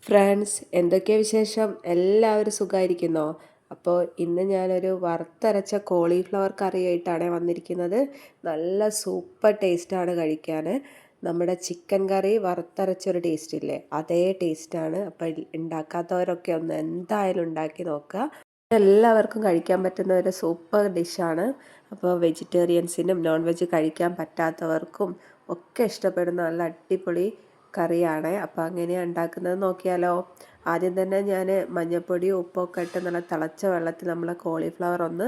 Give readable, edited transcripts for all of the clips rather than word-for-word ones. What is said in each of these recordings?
Friends, എന്തൊക്കെയാണ് വിശേഷം? എല്ലാവരും സുഖമായിരിക്കുന്നോ? അപ്പോൾ ഇന്ന് ഞാനൊരു വറുത്തരച്ച കോളിഫ്ലവർ കറിയായിട്ടാണ് വന്നിരിക്കുന്നത്. നല്ല സൂപ്പർ ടേസ്റ്റാണ് കഴിക്കാൻ. നമ്മുടെ ചിക്കൻ കറി വറുത്തരച്ചൊരു ടേസ്റ്റ് ഇല്ലേ, അതേ ടേസ്റ്റാണ്. അപ്പോൾ ഉണ്ടാക്കാത്തവരൊക്കെ ഒന്ന് എന്തായാലും ഉണ്ടാക്കി നോക്കുക. എല്ലാവർക്കും കഴിക്കാൻ പറ്റുന്ന ഒരു സൂപ്പർ ഡിഷാണ്. അപ്പോൾ വെജിറ്റേറിയൻസിനും നോൺ വെജ് കഴിക്കാൻ പറ്റാത്തവർക്കും ഒക്കെ ഇഷ്ടപ്പെടുന്ന നല്ല അടിപൊളി കറിയാണ്. അപ്പോൾ അങ്ങനെയാണ് ഉണ്ടാക്കുന്നത് നോക്കിയാലോ. ആദ്യം തന്നെ ഞാൻ മഞ്ഞൾപ്പൊടിയും ഉപ്പൊക്കെ ഇട്ട് നല്ല തിളച്ച വെള്ളത്തിൽ നമ്മൾ കോളിഫ്ലവർ ഒന്ന്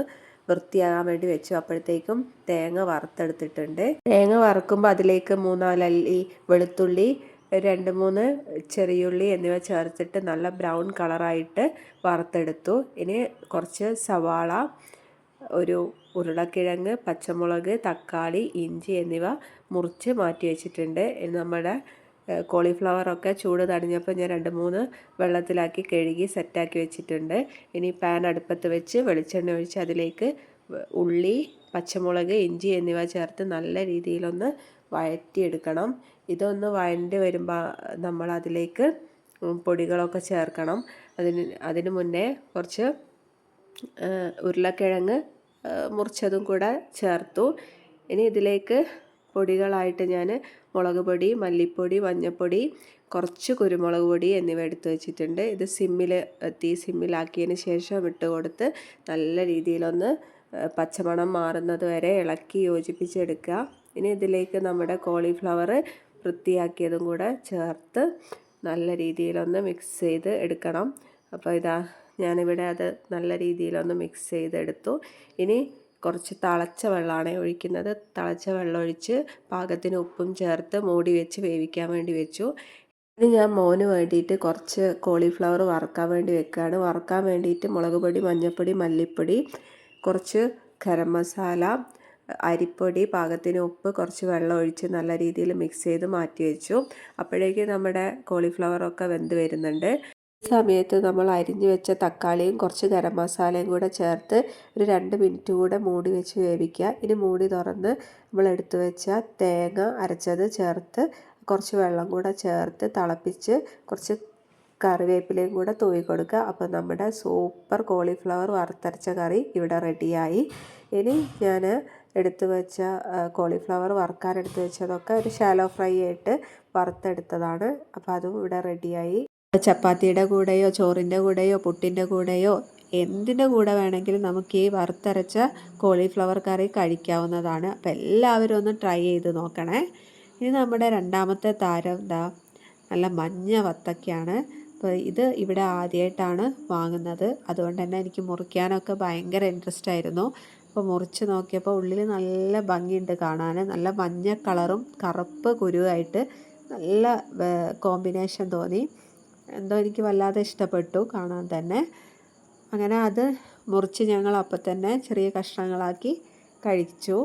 വൃത്തിയാകാൻ വേണ്ടി വെച്ചു. അപ്പോഴത്തേക്കും തേങ്ങ വറുത്തെടുത്തിട്ടുണ്ട്. തേങ്ങ വറുക്കുമ്പോൾ അതിലേക്ക് 3-4 അല്ലി വെളുത്തുള്ളി, 2-3 ചെറിയുള്ളി എന്നിവ ചേർത്തിട്ട് നല്ല ബ്രൗൺ കളറായിട്ട് വറുത്തെടുത്തു. ഇനി കുറച്ച് സവാള, ഒരു ഉരുളക്കിഴങ്ങ്, പച്ചമുളക്, തക്കാളി, ഇഞ്ചി എന്നിവ മുറിച്ച് മാറ്റി വെച്ചിട്ടുണ്ട്. നമ്മുടെ കോളിഫ്ലവറൊക്കെ ചൂട് തണിഞ്ഞപ്പോൾ ഞാൻ 2-3 വെള്ളത്തിലാക്കി കഴുകി സെറ്റാക്കി വെച്ചിട്ടുണ്ട്. ഇനി പാൻ അടുപ്പത്ത് വെച്ച് വെളിച്ചെണ്ണ ഒഴിച്ച് അതിലേക്ക് ഉള്ളി, പച്ചമുളക്, ഇഞ്ചി എന്നിവ ചേർത്ത് നല്ല രീതിയിലൊന്ന് വഴറ്റിയെടുക്കണം. ഇതൊന്ന് വഴണ്ടി വരുമ്പോൾ നമ്മൾ അതിലേക്ക് പൊടികളൊക്കെ ചേർക്കണം. അതിന് മുന്നേ കുറച്ച് ഉരുളക്കിഴങ്ങ് മുറിച്ചതും കൂടെ ചേർത്തു. ഇനി ഇതിലേക്ക് പൊടികളായിട്ട് ഞാൻ മുളക് പൊടി, മല്ലിപ്പൊടി, മഞ്ഞൾപ്പൊടി, കുറച്ച് കുരുമുളക് പൊടി എന്നിവ എടുത്ത് വെച്ചിട്ടുണ്ട്. ഇത് സിമ്മിലാക്കിയതിന് ശേഷം ഇട്ട് കൊടുത്ത് നല്ല രീതിയിലൊന്ന് പച്ചമണം മാറുന്നത് വരെ ഇളക്കി യോജിപ്പിച്ചെടുക്കുക. ഇനി ഇതിലേക്ക് നമ്മുടെ കോളിഫ്ലവർ വൃത്തിയാക്കിയതും കൂടെ ചേർത്ത് നല്ല രീതിയിലൊന്ന് മിക്സ് ചെയ്ത് എടുക്കണം. അപ്പോൾ ഞാനിവിടെ അത് നല്ല രീതിയിലൊന്ന് മിക്സ് ചെയ്തെടുത്തു. ഇനി കുറച്ച് തിളച്ച വെള്ളമാണ് ഒഴിക്കുന്നത്. തിളച്ച വെള്ളം ഒഴിച്ച് പാകത്തിന് ഉപ്പും ചേർത്ത് മൂടി വെച്ച് വേവിക്കാൻ വേണ്ടി വെച്ചു. ഇനി ഞാൻ മോന് വേണ്ടിയിട്ട് കുറച്ച് കോളിഫ്ലവർ വറുക്കാൻ വേണ്ടി വെക്കുകയാണ്. വറുക്കാൻ വേണ്ടിയിട്ട് മുളക് പൊടി, മഞ്ഞൾപ്പൊടി, മല്ലിപ്പൊടി, കുറച്ച് ഗരം മസാല, അരിപ്പൊടി, പാകത്തിന് ഉപ്പ്, കുറച്ച് വെള്ളം ഒഴിച്ച് നല്ല രീതിയിൽ മിക്സ് ചെയ്ത് മാറ്റി വെച്ചു. അപ്പോഴേക്ക് നമ്മുടെ കോളിഫ്ലവറൊക്കെ വെന്ത് വരുന്നുണ്ട്. ഈ സമയത്ത് നമ്മൾ അരിഞ്ഞു വെച്ച തക്കാളിയും കുറച്ച് ഗരം മസാലയും കൂടെ ചേർത്ത് ഒരു 2 മിനിറ്റ് കൂടെ മൂടി വെച്ച് വേവിക്കുക. ഇനി മൂടി തുറന്ന് നമ്മൾ എടുത്തു വെച്ച തേങ്ങ അരച്ചത് ചേർത്ത് കുറച്ച് വെള്ളം കൂടെ ചേർത്ത് തിളപ്പിച്ച് കുറച്ച് കറിവേപ്പിലയും കൂടെ തൂവി കൊടുക്കുക. അപ്പോൾ നമ്മുടെ സൂപ്പർ കോളിഫ്ലവർ വറുത്തരച്ച കറി ഇവിടെ റെഡിയായി. ഇനി ഞാൻ എടുത്തു വെച്ച കോളിഫ്ലവർ വറുക്കാൻ എടുത്തു വെച്ചതൊക്കെ ഒരു ഷാലോ ഫ്രൈ ആയിട്ട് വറുത്തെടുത്തതാണ്. അപ്പോൾ അതും ഇവിടെ റെഡിയായി. ചപ്പാത്തിയുടെ കൂടെയോ ചോറിൻ്റെ കൂടെയോ പുട്ടിൻ്റെ കൂടെയോ എന്തിൻ്റെ കൂടെ വേണമെങ്കിലും നമുക്ക് ഈ വറുത്തരച്ച കോളിഫ്ലവർ കറി കഴിക്കാവുന്നതാണ്. അപ്പോൾ എല്ലാവരും ഒന്ന് ട്രൈ ചെയ്ത് നോക്കണേ. ഇനി നമ്മുടെ രണ്ടാമത്തെ താരം നല്ല മഞ്ഞ വത്തക്കയാണ്. അപ്പോൾ ഇത് ഇവിടെ ആദ്യമായിട്ടാണ് വാങ്ങുന്നത്. അതുകൊണ്ട് തന്നെ എനിക്ക് മുറിക്കാനൊക്കെ ഭയങ്കര ഇൻട്രസ്റ്റ് ആയിരുന്നു. അപ്പോൾ മുറിച്ച് നോക്കിയപ്പോൾ ഉള്ളിൽ നല്ല ഭംഗിയുണ്ട് കാണാൻ. നല്ല മഞ്ഞ കളറും കറുപ്പ് കുരുവായിട്ട് നല്ല കോമ്പിനേഷൻ തോന്നി. എന്തോ എനിക്ക് വല്ലാതെ ഇഷ്ടപ്പെട്ടു കാണാൻ തന്നെ. അങ്ങനെ അത് മുറിച്ച് ഞങ്ങൾ അപ്പം തന്നെ ചെറിയ കഷ്ണങ്ങളാക്കി കഴിച്ചു.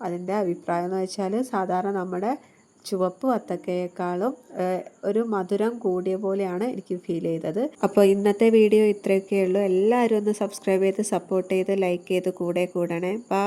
അതിൻ്റെ അഭിപ്രായം എന്ന് വെച്ചാൽ സാധാരണ നമ്മുടെ ചുവപ്പ് വത്തക്കയേക്കാളും ഒരു മധുരം കൂടിയ പോലെയാണ് എനിക്ക് ഫീൽ ചെയ്തത്. അപ്പോൾ ഇന്നത്തെ വീഡിയോ ഇത്രയൊക്കെ ഉള്ളൂ. എല്ലാവരും ഒന്ന് സബ്സ്ക്രൈബ് ചെയ്ത് സപ്പോർട്ട് ചെയ്ത് ലൈക്ക് ചെയ്ത് കൂടെ കൂടണേ. ബൈ.